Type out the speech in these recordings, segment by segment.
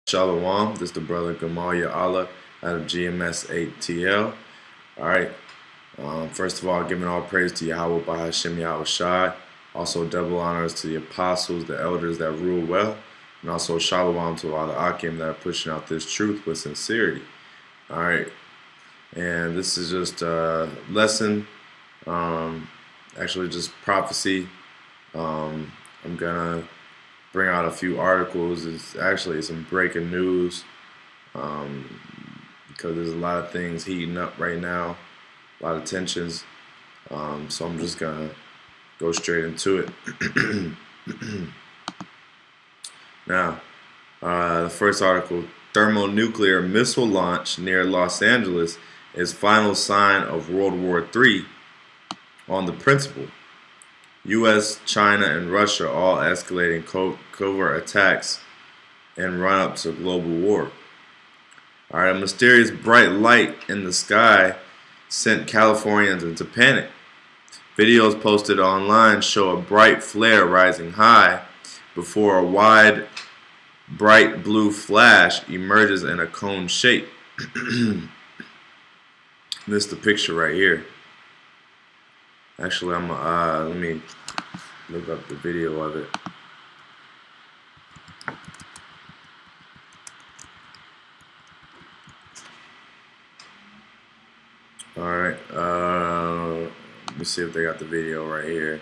Shalom, this is the brother Gamal YAHAWAH out of GMS8TL. Alright, first of all, giving all praise to Yahawah, BAHASHAM, YAHAWASHI. Also, double honors to the apostles, the elders that rule well, and also shalom to all the Akim that are pushing out this truth with sincerity. Alright, and this is just a lesson, actually just prophecy. I'm gonna bring out a few articles. It's actually some breaking news because there's a lot of things heating up right now, a lot of tensions. So I'm just gonna go straight into it. Now, the first article: thermonuclear missile launch near Los Angeles is final sign of World War III. On the principle, U.S., China, and Russia all escalating covert attacks and run-up to global war. Alright, a mysterious bright light in the sky sent Californians into panic. Videos posted online show a bright flare rising high before a wide, bright blue flash emerges in a cone shape. This is the picture right here. Actually, let me look up the video of it. Alright, let me see if they got the video right here.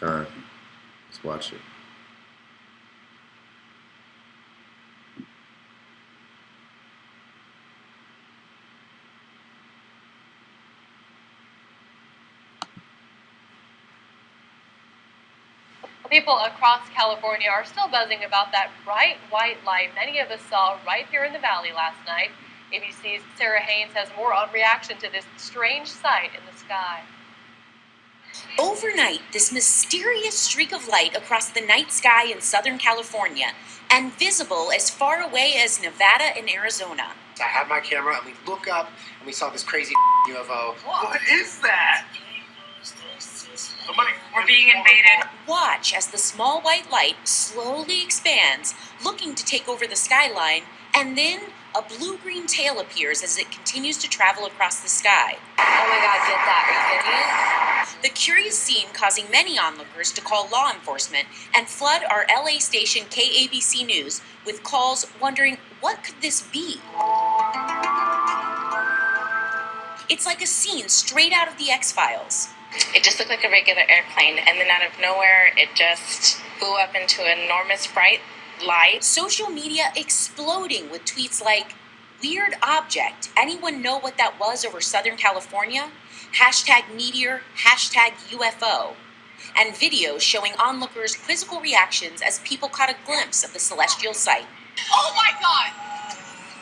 Let's watch it. People across California are still buzzing about that bright white light many of us saw right here in the valley last night. ABC's Sarah Haynes has more on reaction to this strange sight in the sky. Overnight, this mysterious streak of light across the night sky in Southern California and visible as far away as Nevada and Arizona. I had my camera and we look up and we saw this crazy UFO. What is that? We're being invaded. Watch as the small white light slowly expands, looking to take over the skyline, and then a blue-green tail appears as it continues to travel across the sky. Oh my God, get that. Are you kidding? The curious scene causing many onlookers to call law enforcement and flood our LA station KABC News with calls wondering, what could this be? It's like a scene straight out of the X-Files. It just looked like a regular airplane, and then out of nowhere, it just blew up into an enormous bright light. Social media exploding with tweets like, weird object, anyone know what that was over Southern California? Hashtag meteor, hashtag UFO. And videos showing onlookers' quizzical reactions as people caught a glimpse of the celestial sight. Oh my God!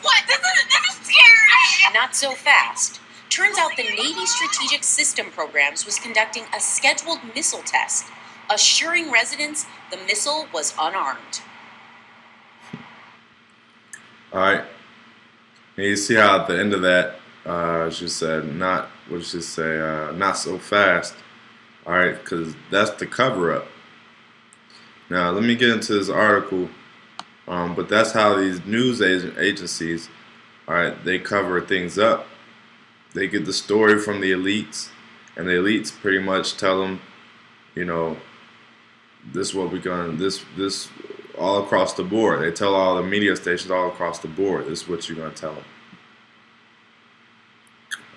What? This is scary! Not so fast. Turns out the Navy Strategic System Programs was conducting a scheduled missile test, assuring residents the missile was unarmed. Alright, and you see how at the end of that, she said, not so fast. Alright, because that's the cover-up. Now, let me get into this article, but that's how these news agencies, alright, they cover things up. They get the story from the elites, and the elites pretty much tell them, you know, this is what we're going to, this all across the board. They tell all the media stations all across the board, this is what you're going to tell them.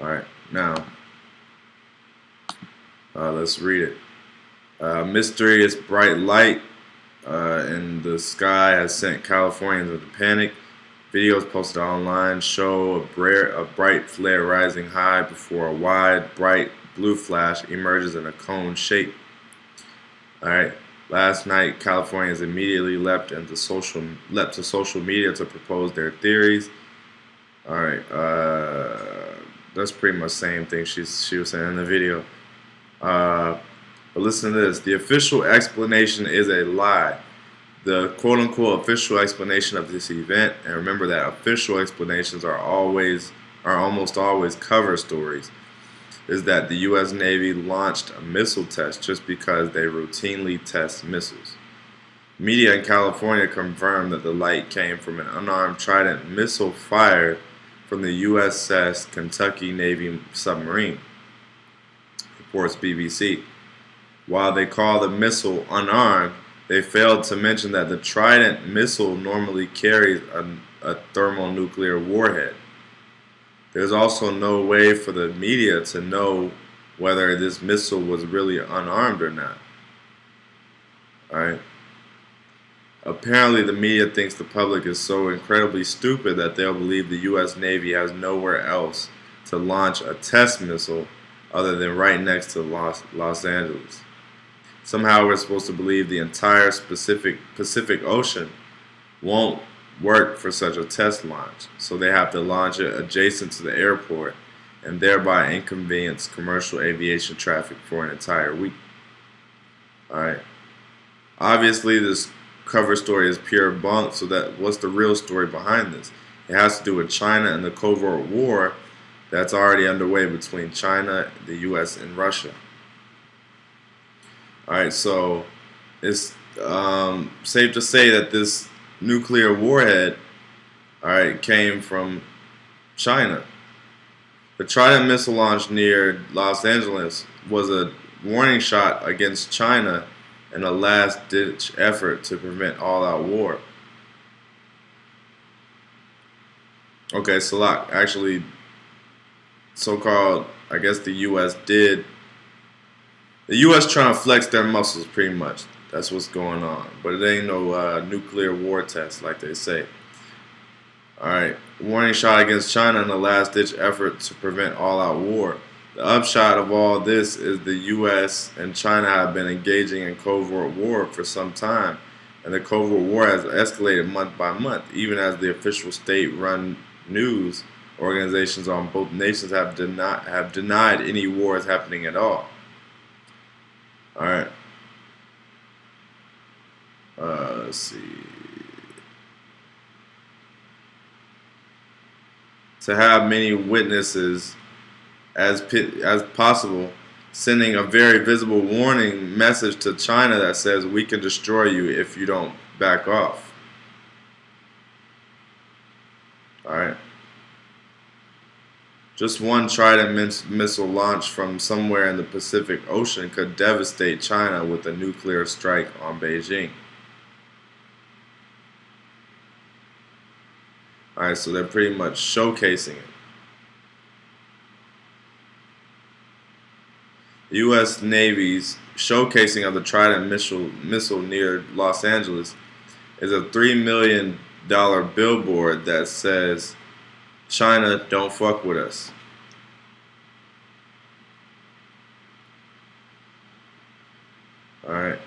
Alright, now, let's read it. Mysterious bright light in the sky has sent Californians into panic. Videos posted online show a bright flare rising high before a wide, bright blue flash emerges in a cone shape. Alright, last night Californians immediately leapt to social media to propose their theories. Alright, that's pretty much the same thing she was saying in the video. But listen to this: the official explanation is a lie. The quote-unquote official explanation of this event, and remember that official explanations are almost always cover stories, is that the U.S. Navy launched a missile test just because they routinely test missiles. Media in California confirmed that the light came from an unarmed Trident missile fired from the USS Kentucky Navy submarine, reports BBC. While they call the missile unarmed, they failed to mention that the Trident missile normally carries a thermonuclear warhead. There's also no way for the media to know whether this missile was really unarmed or not. Alright? Apparently the media thinks the public is so incredibly stupid that they'll believe the US Navy has nowhere else to launch a test missile other than right next to Los Angeles. Somehow we're supposed to believe the entire Pacific Ocean won't work for such a test launch, so they have to launch it adjacent to the airport and thereby inconvenience commercial aviation traffic for an entire week. Alright. Obviously this cover story is pure bunk, so what's the real story behind this? It has to do with China and the covert war that's already underway between China, the US, and Russia. Alright, so it's safe to say that this nuclear warhead, alright, came from China. The Trident missile launch near Los Angeles was a warning shot against China and a last-ditch effort to prevent all-out war. Okay, Salak, actually, so-called, I guess the U.S. did. The U.S. trying to flex their muscles, pretty much. That's what's going on. But it ain't no nuclear war test, like they say. Alright, warning shot against China in a last-ditch effort to prevent all-out war. The upshot of all this is the U.S. and China have been engaging in covert war for some time, and the covert war has escalated month by month, even as the official state-run news organizations on both nations have denied any wars happening at all. Alright. Let's see. To have many witnesses as possible, sending a very visible warning message to China that says we can destroy you if you don't back off. Alright. Just one Trident missile launch from somewhere in the Pacific Ocean could devastate China with a nuclear strike on Beijing. Alright, so they're pretty much showcasing it. The U.S. Navy's showcasing of the Trident missile near Los Angeles is a $3 million billboard that says, "China, don't fuck with us." Alright.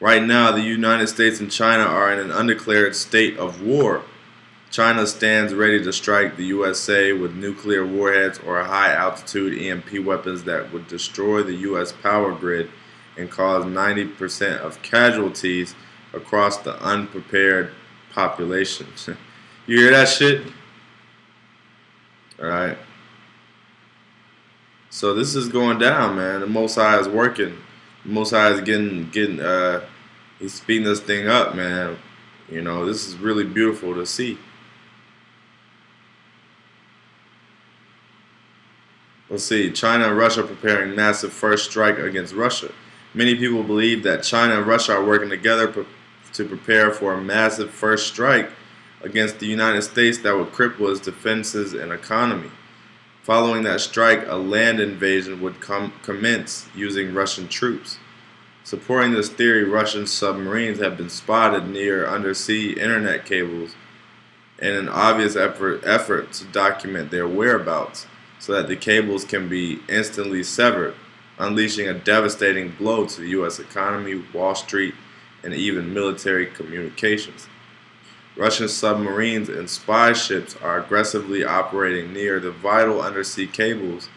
Right now, the United States and China are in an undeclared state of war. China stands ready to strike the USA with nuclear warheads or high-altitude EMP weapons that would destroy the U.S. power grid and cause 90% of casualties across the unprepared population. You hear that shit? Alright. So this is going down, man. The Most High is working. The Most High is getting he's speeding this thing up, man. You know, this is really beautiful to see. Let's see, China and Russia preparing massive first strike against Russia. Many people believe that China and Russia are working together to prepare for a massive first strike against the United States that would cripple its defenses and economy. Following that strike, a land invasion would commence using Russian troops. Supporting this theory, Russian submarines have been spotted near undersea internet cables in an obvious effort to document their whereabouts so that the cables can be instantly severed, unleashing a devastating blow to the U.S. economy, Wall Street, and even military communications. Russian submarines and spy ships are aggressively operating near the vital undersea cables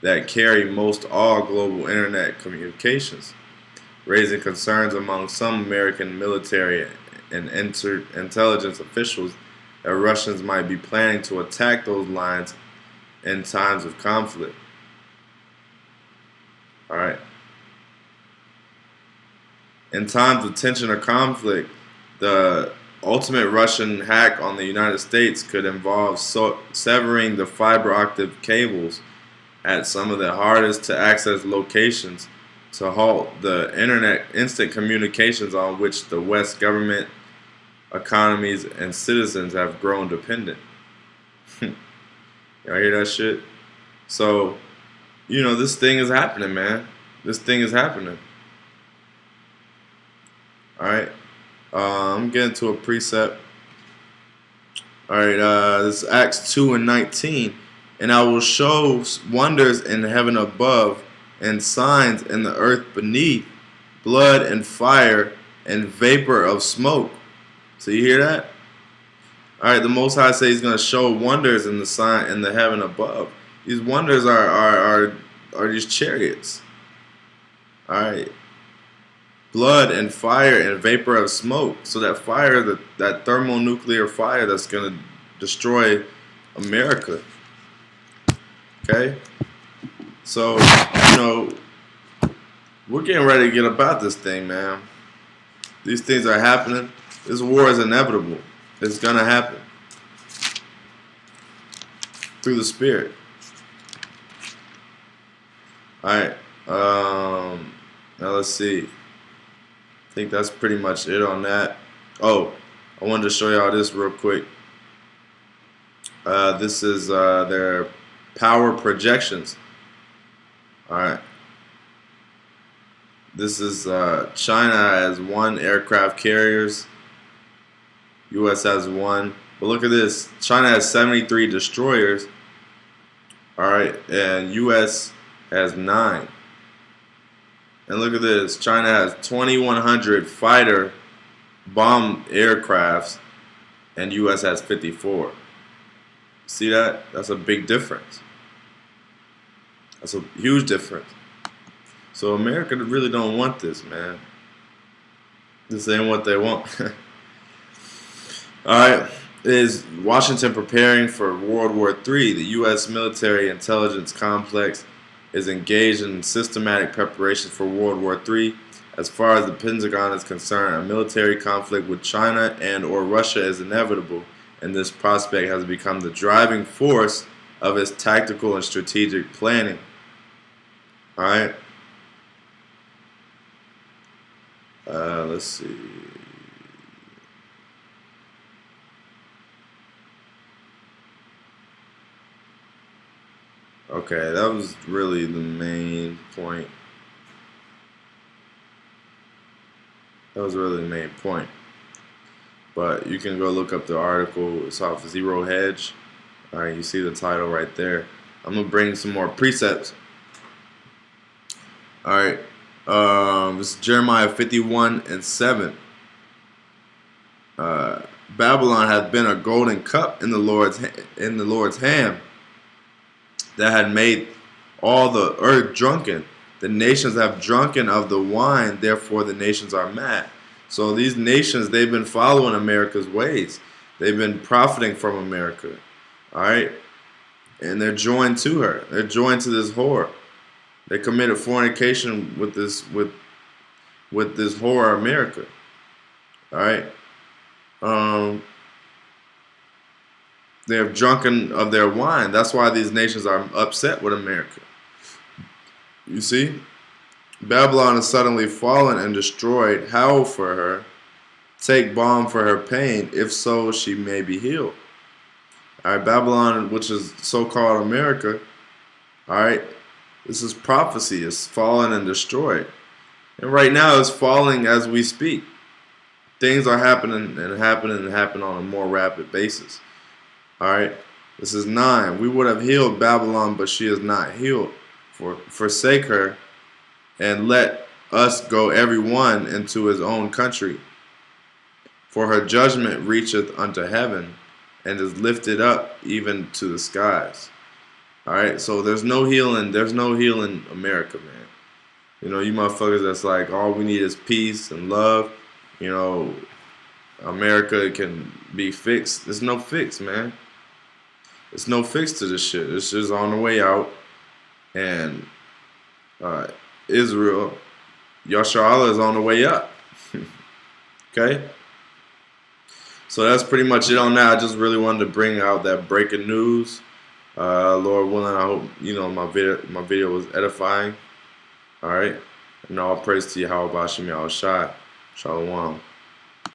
that carry most all global internet communications, raising concerns among some American military and intelligence officials that Russians might be planning to attack those lines in times of conflict. Alright. In times of tension or conflict, the ultimate Russian hack on the United States could involve severing the fiber optic cables at some of the hardest to access locations to halt the internet instant communications on which the West government, economies, and citizens have grown dependent. Y'all hear that shit? So, this thing is happening, man. This thing is happening. Alright. I'm getting to a precept. Alright, this is Acts 2:19. And I will show wonders in heaven above, and signs in the earth beneath, blood and fire and vapor of smoke. So you hear that? Alright, the Most High says He's going to show wonders in the heaven above. These wonders are these chariots. Alright. Blood and fire and vapor of smoke. So that fire, that thermonuclear fire that's going to destroy America. Okay? So, we're getting ready to get about this thing, man. These things are happening. This war is inevitable. It's going to happen. Through the Spirit. Alright. Now let's see. I think that's pretty much it on that. Oh, I wanted to show y'all this real quick. This is their power projections. Alright. This is China has 1 aircraft carriers. US has 1. But look at this. China has 73 destroyers. Alright. And US has 9. And look at this. China has 2,100 fighter bomb aircrafts. And US has 54. See that? That's a big difference. That's a huge difference. So America really don't want this, man. This ain't what they want. Alright. Is Washington preparing for World War III? The U.S. military intelligence complex is engaged in systematic preparation for World War III. As far as the Pentagon is concerned, a military conflict with China and or Russia is inevitable, and this prospect has become the driving force of its tactical and strategic planning. Alright. Let's see. Okay, that was really the main point. That was really the main point. But you can go look up the article. It's off Zero Hedge. Alright, you see the title right there. I'm going to bring some more precepts. Alright. This is Jeremiah 51:7. Babylon hath been a golden cup in the Lord's hand, that had made all the earth drunken. The nations have drunken of the wine, therefore the nations are mad. So these nations, they've been following America's ways. They've been profiting from America. Alright? And they're joined to her. They're joined to this whore. They committed fornication with this whore America. Alright? They have drunken of their wine. That's why these nations are upset with America. You see? Babylon is suddenly fallen and destroyed. Howl for her. Take balm for her pain. If so, she may be healed. Alright, Babylon, which is so-called America, alright, this is prophecy. It's fallen and destroyed. And right now it's falling as we speak. Things are happening and happening and happening on a more rapid basis. Alright, this is 9. We would have healed Babylon, but she is not healed. Forsake her, and let us go every one into his own country. For her judgment reacheth unto heaven, and is lifted up even to the skies. Alright, so there's no healing. There's no healing America, man. You know, you motherfuckers that's like, all we need is peace and love. You know, America can be fixed. There's no fix, man. There's no fix to this shit. It's just on the way out. And Israel, Yasharallah is on the way up. Okay? So that's pretty much it on that. I just really wanted to bring out that breaking news. Lord willing, I hope my video was edifying. All right, and all praise to YAHAWASHI. Shalom.